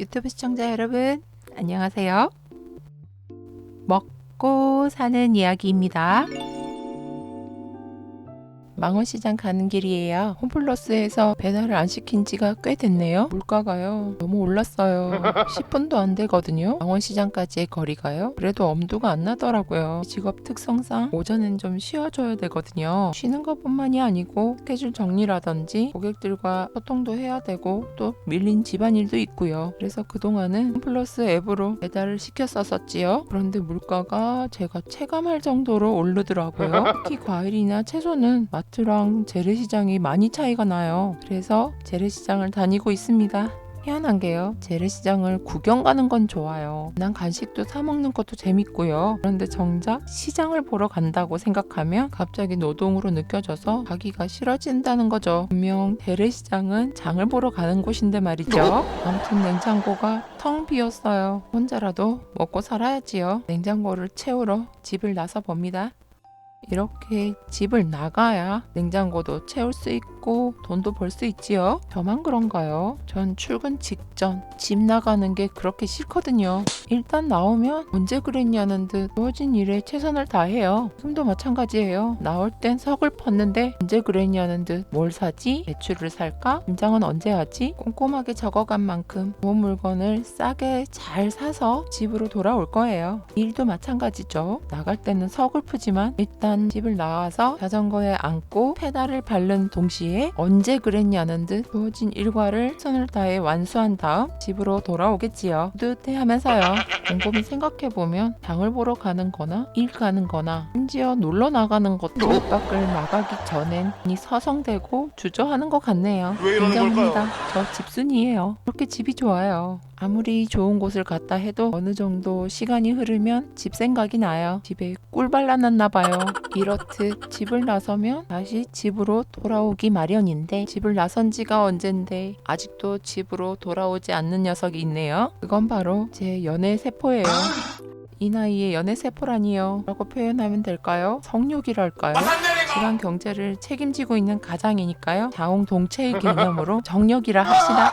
유튜브 시청자 여러분, 안녕하세요. 먹고 사는 이야기입니다. 망원시장 가는 길이에요. 홈플러스에서 배달을 안 시킨 지가 꽤 됐네요. 물가가요 너무 올랐어요. 10분도 안 되거든요. 망원시장까지의 거리가요. 그래도 엄두가 안 나더라고요. 직업 특성상 오전엔 좀 쉬어줘야 되거든요. 쉬는 것뿐만이 아니고 스케줄 정리라든지 고객들과 소통도 해야 되고 또 밀린 집안일도 있고요. 그래서 그동안은 홈플러스 앱으로 배달을 시켰었지요. 그런데 물가가 제가 체감할 정도로 오르더라고요. 특히 과일이나 채소는 마트랑 재래시장이 많이 차이가 나요. 그래서 재래시장을 다니고 있습니다. 희한한 게요. 재래시장을 구경 가는 건 좋아요. 난 간식도 사 먹는 것도 재밌고요. 그런데 정작 시장을 보러 간다고 생각하면 갑자기 노동으로 느껴져서 가기가 싫어진다는 거죠. 분명 재래시장은 장을 보러 가는 곳인데 말이죠. 아무튼 냉장고가 텅 비었어요. 혼자라도 먹고 살아야지요. 냉장고를 채우러 집을 나서 봅니다. 이렇게 집을 나가야 냉장고도 채울 수 있고 돈도 벌 수 있지요. 저만 그런가요? 전 출근 직전 집 나가는 게 그렇게 싫거든요. 일단 나오면 언제 그랬냐는 듯 주어진 일에 최선을 다해요. 지금도 마찬가지예요. 나올 땐 서글펐는데 언제 그랬냐는 듯 뭘 사지? 배추를 살까? 김장은 언제 하지? 꼼꼼하게 적어간 만큼 좋은 물건을 싸게 잘 사서 집으로 돌아올 거예요. 일도 마찬가지죠. 나갈 때는 서글프지만 일단 집을 나와서 자전거에 앉고 페달을 밟는 동시에 언제 그랬냐는 듯 주어진 일과를 최선을 다해 완수한 다음 집으로 돌아오겠지요. 뿌듯해하면서요. 곰곰이 생각해보면 장을 보러 가는 거나 일 가는 거나 심지어 놀러 나가는 것도 집 밖을 나가기 전엔 많이 서성대고 주저하는 것 같네요. 왜 이러는 인정합니다. 걸까요? 저 집순이에요. 그렇게 집이 좋아요. 아무리 좋은 곳을 갔다 해도 어느 정도 시간이 흐르면 집 생각이 나요. 집에 꿀 발라놨나 봐요. 이렇듯 집을 나서면 다시 집으로 돌아오기 마련인데 집을 나선 지가 언젠데 아직도 집으로 돌아오지 않는 녀석이 있네요. 그건 바로 제 연애 세포예요. 이 나이에 연애 세포라니요 라고 표현하면 될까요? 성욕이랄까요? 집안 경제를 책임지고 있는 가장이니까요. 자웅동체의 개념으로 정력이라 합시다.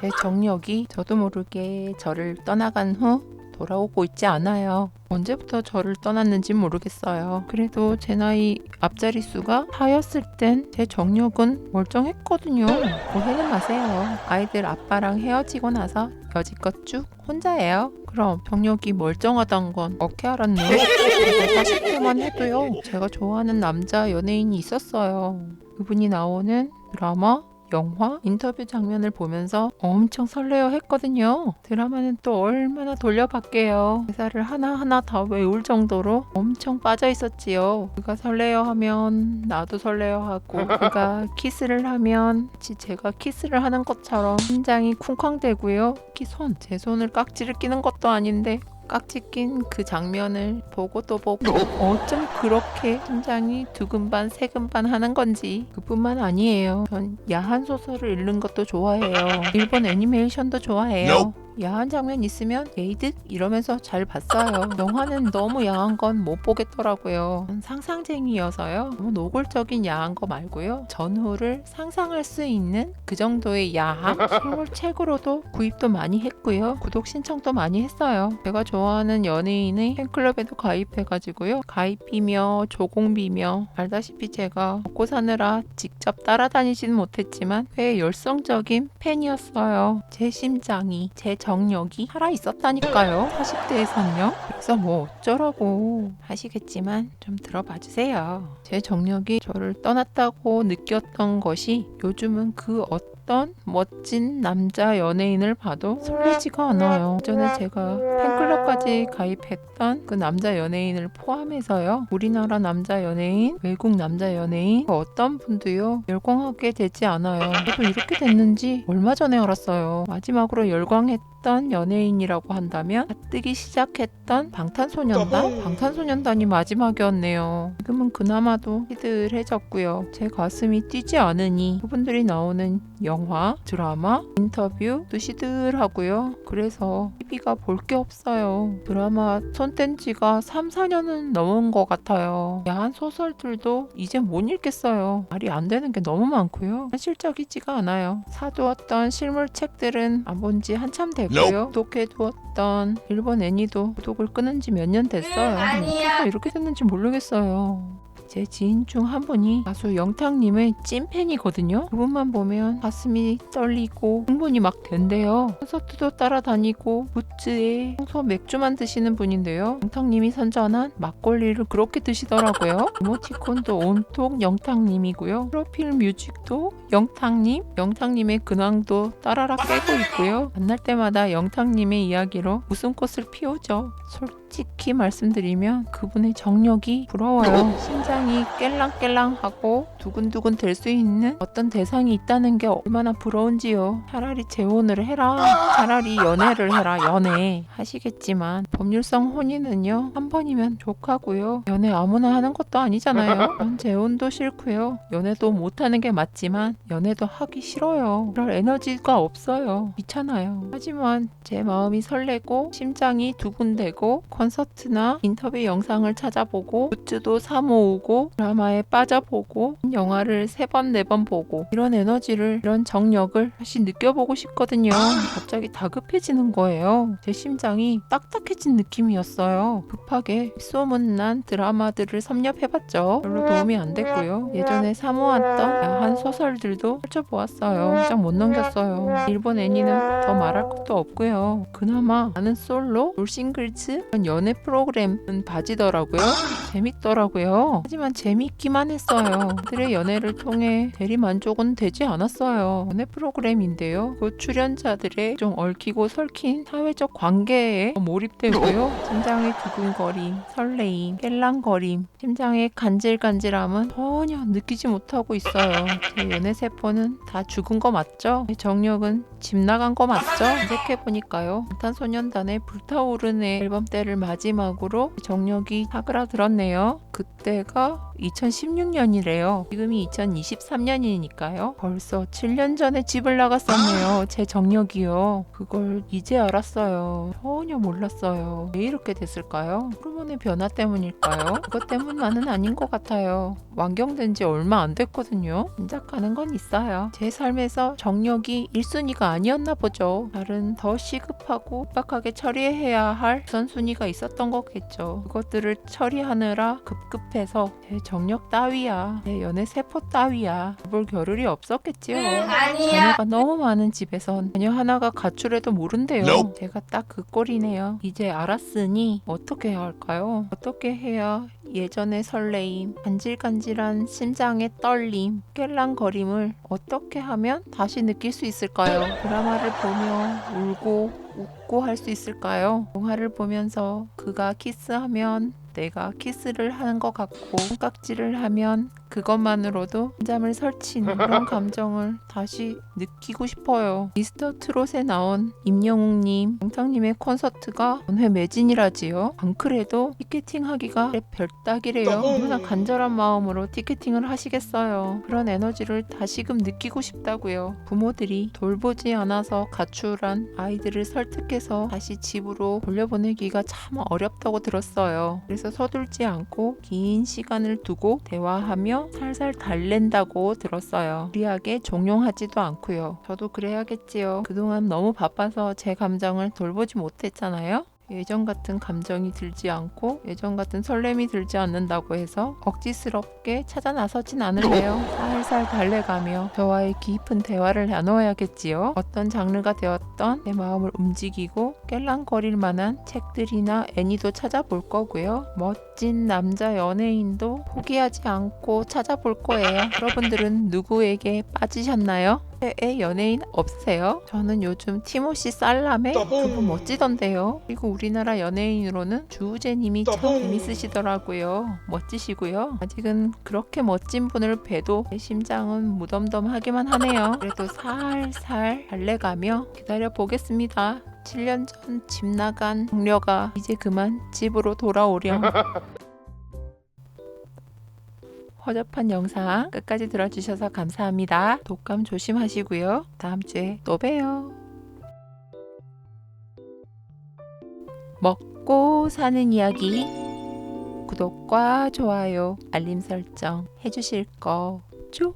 제 정력이 저도 모르게 저를 떠나간 후 돌아오고 있지 않아요. 언제부터 저를 떠났는지 모르겠어요. 그래도 제 나이 앞자리 수가 4였을 땐 제 정력은 멀쩡했거든요. 오해는 마세요. 아이들 아빠랑 헤어지고 나서 여지껏 쭉 혼자예요. 그럼 정력이 멀쩡하단 건 어떻게 알았네? 제가 40대만 해도요. 제가 좋아하는 남자 연예인이 있었어요. 그분이 나오는 드라마 영화, 인터뷰 장면을 보면서 엄청 설레어 했거든요. 드라마는 또 얼마나 돌려봤게요. 대사를 하나하나 다 외울 정도로 엄청 빠져 있었지요. 그가 설레어 하면 나도 설레어 하고 그가 키스를 하면 제가 키스를 하는 것처럼 심장이 쿵쾅대고요. 특히 제 손을 깍지를 끼는 것도 아닌데 깍지 낀 그 장면을 보고 또 보고 어쩜 그렇게 심장이 두근반 세근반 하는 건지. 그뿐만 아니에요. 전 야한 소설을 읽는 것도 좋아해요. 일본 애니메이션도 좋아해요. 야한 장면 있으면 게이득 이러면서 잘 봤어요. 영화는 너무 야한 건 못 보겠더라고요. 전 상상쟁이여서요. 너무 노골적인 야한 거 말고요. 전후를 상상할 수 있는 그 정도의 야함. 실물 책으로도 구입도 많이 했고요. 구독 신청도 많이 했어요. 제가 좋아하는 연예인의 팬클럽에도 가입해가지고요. 가입비며 조공비며 알다시피 제가 먹고 사느라 직접 따라다니지는 못했지만 꽤 열성적인 팬이었어요. 제 심장이 제 정력이 살아있었다니까요. 40대에선요. 그래서 뭐 어쩌라고 하시겠지만 좀 들어봐 주세요. 제 정력이 저를 떠났다고 느꼈던 것이 요즘은 그 어떤 멋진 남자 연예인을 봐도 설레지가 않아요. 전에 제가 팬클럽까지 가입했던 그 남자 연예인을 포함해서요. 우리나라 남자 연예인, 외국 남자 연예인 그 어떤 분도요. 열광하게 되지 않아요. 저도 이렇게 됐는지 얼마 전에 알았어요. 마지막으로 열광했던 연예인이라고 한다면 가뜨기 시작했던 방탄소년단? 방탄소년단이 마지막이었네요. 지금은 그나마도 시들해졌고요. 제 가슴이 뛰지 않으니 그분들이 나오는 영화 영화, 드라마, 인터뷰도 시들하고요. 그래서 TV가 볼 게 없어요. 드라마 손뗀 지가 3, 4년은 넘은 것 같아요. 야한 소설들도 이제 못 읽겠어요. 말이 안 되는 게 너무 많고요. 현실적이지가 않아요. 사두었던 실물 책들은 안 본 지 한참 됐고요. 구독해두었던 일본 애니도 구독을 끊은 지 몇 년 됐어요. 어떻게 이렇게 됐는지 모르겠어요. 제 지인 중 한 분이 가수 영탁님의 찐팬이거든요. 그분만 보면 가슴이 떨리고 흥분이 막 된대요. 콘서트도 따라다니고 굿즈에 평소 맥주만 드시는 분인데요. 영탁님이 선전한 막걸리를 그렇게 드시더라고요. 이모티콘도 온통 영탁님이고요. 프로필 뮤직도 영탁님, 영탁님의 근황도 따라락 깨고 있고요. 만날 때마다 영탁님의 이야기로 웃음꽃을 피우죠. 솔직히 말씀드리면 그분의 정력이 부러워요. 심장이 깰랑깰랑하고 두근두근 될 수 있는 어떤 대상이 있다는 게 얼마나 부러운지요. 차라리 재혼을 해라. 차라리 연애를 해라. 연애 하시겠지만 법률상 혼인은요 한 번이면 족하고요. 연애 아무나 하는 것도 아니잖아요. 전 재혼도 싫고요. 연애도 못하는 게 맞지만 연애도 하기 싫어요. 그럴 에너지가 없어요. 귀찮아요. 하지만 제 마음이 설레고 심장이 두근대고 콘서트나 인터뷰 영상을 찾아보고 굿즈도 사 모으고 드라마에 빠져보고 영화를 3번, 4번 보고 이런 에너지를 이런 정력을 다시 느껴보고 싶거든요. 갑자기 다급해지는 거예요. 제 심장이 딱딱해진 느낌이었어요. 급하게 소문난 드라마들을 섭렵해봤죠. 별로 도움이 안 됐고요. 예전에 사모았던 야한 소설들도 펼쳐보았어요. 쫙 못 넘겼어요. 일본 애니는 더 말할 것도 없고요. 그나마 나는 솔로, 롤싱글즈 이런 연애 프로그램은 봐지더라고요. 재밌더라고요. 하지만 재밌기만 했어요. 그들의 연애를 통해 대리 만족은 되지 않았어요. 연애 프로그램인데요. 그 출연자들의 좀 얽히고 설킨 사회적 관계에 몰입되고요. 심장의 두근거림, 설레임, 깰랑거림, 심장의 간질간질함은 전혀 느끼지 못하고 있어요. 제 연애 세포는 다 죽은 거 맞죠? 제 정력은 집 나간 거 맞죠? 검색해보니까요. 방탄소년단의 불타오르네 앨범 때를 마지막으로 정력이 사그라들었네요. 그때가 2016년이래요. 지금이 2023년이니까요. 벌써 7년 전에 집을 나갔었네요. 제 정력이요. 그걸 이제 알았어요. 전혀 몰랐어요. 왜 이렇게 됐을까요? 호르몬의 변화 때문일까요? 그것 때문만은 아닌 것 같아요. 완경된 지 얼마 안 됐거든요. 짐작하는 건 있어요. 제 삶에서 정력이 1순위가 아니었나 보죠. 다른 더 시급하고 급박하게 처리해야 할 우선순위가 있었던 거겠죠. 그것들을 처리하느라 급급해서 제 정력 따위야, 제 연애 세포 따위야 볼 겨를이 없었겠지요. 자녀가 너무 많은 집에선 자녀 하나가 가출해도 모른대요. 제가 딱 그 꼴이네요. 이제 알았으니 어떻게 해야 할까요? 어떻게 해야 예전의 설레임, 간질간질한 심장의 떨림, 깰랑거림을 어떻게 하면 다시 느낄 수 있을까요? 드라마를 보며 울고 웃고 할 수 있을까요? 영화를 보면서 그가 키스하면 내가 키스를 하는 것 같고 손깍지를 하면 그것만으로도 잠을 설치는 그런 감정을 다시 느끼고 싶어요. 미스터 트롯에 나온 임영웅님, 영탁님의 콘서트가 연회 매진이라지요. 안 그래도 티켓팅하기가 별따기래요. 얼마나 간절한 마음으로 티켓팅을 하시겠어요. 그런 에너지를 다시금 느끼고 싶다고요. 부모들이 돌보지 않아서 가출한 아이들을 설득해서 다시 집으로 돌려보내기가 참 어렵다고 들었어요. 그래서 서둘지 않고 긴 시간을 두고 대화하며 살살 달랜다고 들었어요. 무리하게 종용하지도 않고요. 저도 그래야겠지요. 그동안 너무 바빠서 제 감정을 돌보지 못했잖아요. 예전 같은 감정이 들지 않고 예전 같은 설렘이 들지 않는다고 해서 억지스럽게 찾아 나서진 않을래요. 살살 달래가며 저와의 깊은 대화를 나눠야겠지요. 어떤 장르가 되었던 내 마음을 움직이고 깰랑거릴 만한 책들이나 애니도 찾아볼 거고요. 멋진 남자 연예인도 포기하지 않고 찾아볼 거예요. 여러분들은 누구에게 빠지셨나요? 의 연예인 없으세요? 저는 요즘 티모시 살라메 그분 멋지던데요. 그리고 우리나라 연예인으로는 주우재님이 참 재밌으시더라고요. 멋지시고요. 아직은 그렇게 멋진 분을 뵈도 제 심장은 무덤덤하기만 하네요. 그래도 살살 달래가며 기다려 보겠습니다. 7년 전 집 나간 동료가 이제 그만 집으로 돌아오렴. 허접한 영상 끝까지 들어주셔서 감사합니다. 독감 조심하시고요. 다음 주에 또 봬요. 먹고 사는 이야기 구독과 좋아요, 알림 설정 해주실 거죠?